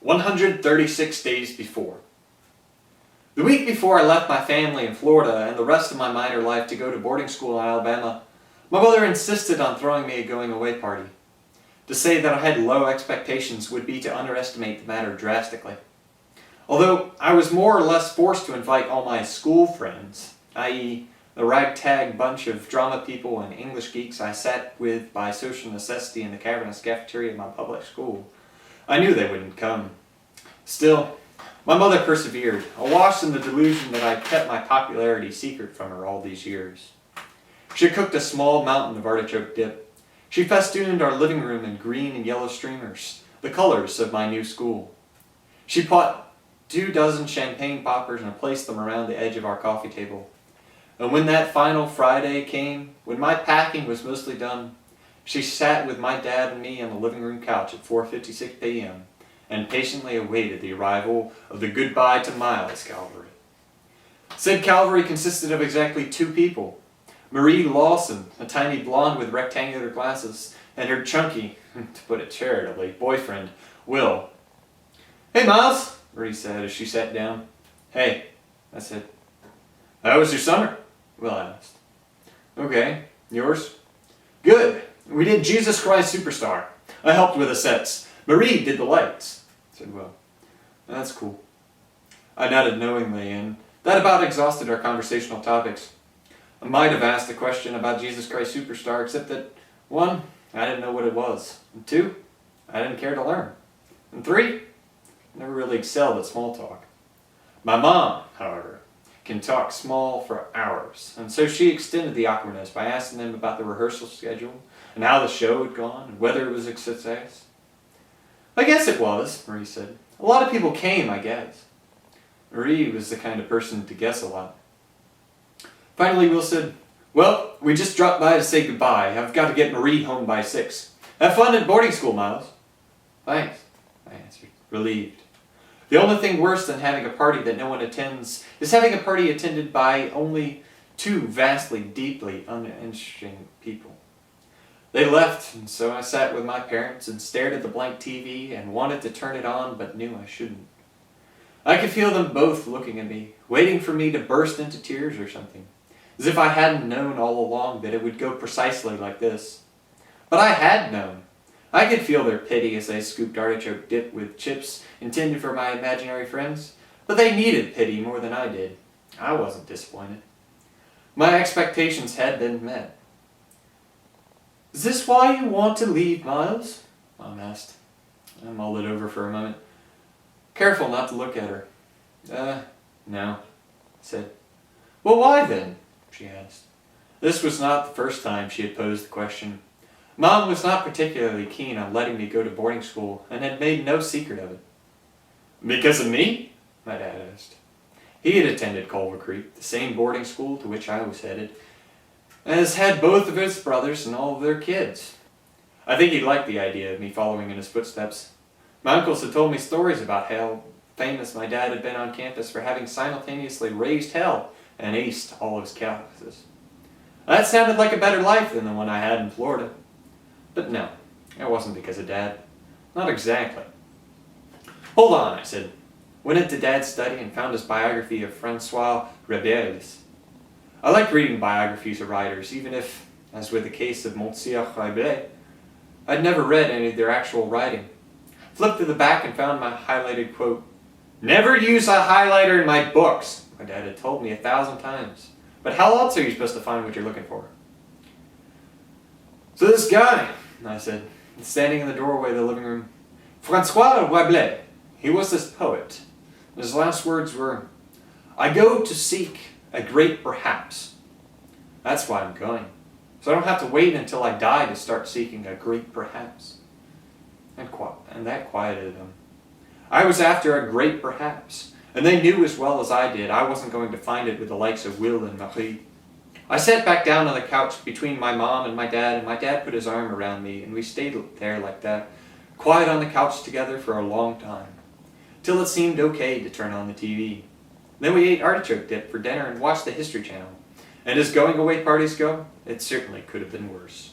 136 days before. The week before I left my family in Florida and the rest of my minor life to go to boarding school in Alabama, my mother insisted on throwing me a going-away party. To say that I had low expectations would be to underestimate the matter drastically. Although I was more or less forced to invite all my school friends, i.e. the ragtag bunch of drama people and English geeks I sat with by social necessity in the cavernous cafeteria of my public school, I knew they wouldn't come. Still, my mother persevered, awash in the delusion that I'd kept my popularity secret from her all these years. She cooked a small mountain of artichoke dip. She festooned our living room in green and yellow streamers, the colors of my new school. She bought 24 champagne poppers and placed them around the edge of our coffee table. And when that final Friday came, when my packing was mostly done, she sat with my dad and me on the living room couch at 4:56 p.m. and patiently awaited the arrival of the goodbye to Miles cavalry. Said cavalry consisted of exactly 2 people. Marie Lawson, a tiny blonde with rectangular glasses, and her chunky, to put it charitably, boyfriend, Will. "Hey, Miles," Marie said as she sat down. "Hey," I said. "How was your summer?" Will asked. "Okay, yours?" "Good. We did Jesus Christ Superstar. I helped with the sets. Marie did the lights," said Will. "That's cool." I nodded knowingly, and that about exhausted our conversational topics. I might have asked a question about Jesus Christ Superstar, except that 1, I didn't know what it was, and 2, I didn't care to learn, and 3, I never really excelled at small talk. My mom, however, can talk small for hours, and so she extended the awkwardness by asking them about the rehearsal schedule, and how the show had gone, and whether it was a success. "I guess it was," Marie said. "A lot of people came, I guess." Marie was the kind of person to guess a lot. Finally, Will said, "Well, we just dropped by to say goodbye. I've got to get Marie home by 6. Have fun at boarding school, Miles." "Thanks," I answered, relieved. The only thing worse than having a party that no one attends is having a party attended by only 2 vastly, deeply uninteresting people. They left, and so I sat with my parents and stared at the blank TV and wanted to turn it on, but knew I shouldn't. I could feel them both looking at me, waiting for me to burst into tears or something, as if I hadn't known all along that it would go precisely like this. But I had known. I could feel their pity as they scooped artichoke dip with chips intended for my imaginary friends, but they needed pity more than I did. I wasn't disappointed. My expectations had been met. "Is this why you want to leave, Miles?" Mom asked. I mulled it over for a moment, careful not to look at her. No," I said. "Well, why then?" she asked. This was not the first time she had posed the question. Mom was not particularly keen on letting me go to boarding school and had made no secret of it. "Because of me?" my dad asked. He had attended Culver Creek, the same boarding school to which I was headed, as had both of his brothers and all of their kids. I think he liked the idea of me following in his footsteps. My uncles had told me stories about how famous my dad had been on campus for having simultaneously raised hell and aced all of his classes. That sounded like a better life than the one I had in Florida. But no, it wasn't because of Dad. Not exactly. "Hold on," I said. Went into Dad's study and found his biography of Francois Rebels. I like reading biographies of writers, even if, as with the case of Monsieur Rebels, I'd never read any of their actual writing. Flipped to the back and found my highlighted quote. "Never use a highlighter in my books," my dad had told me 1,000 times. But how else are you supposed to find what you're looking for? "So this guy," I said, standing in the doorway of the living room, "Francois Rabelais, he was this poet. His last words were, 'I go to seek a great perhaps.' That's why I'm going. So I don't have to wait until I die to start seeking a great perhaps." And that quieted them. I was after a great perhaps, and they knew as well as I did I wasn't going to find it with the likes of Will and Marie. I sat back down on the couch between my mom and my dad put his arm around me, and we stayed there like that, quiet on the couch together for a long time, till it seemed okay to turn on the TV. Then we ate artichoke dip for dinner and watched the History Channel, and as going-away parties go, it certainly could have been worse.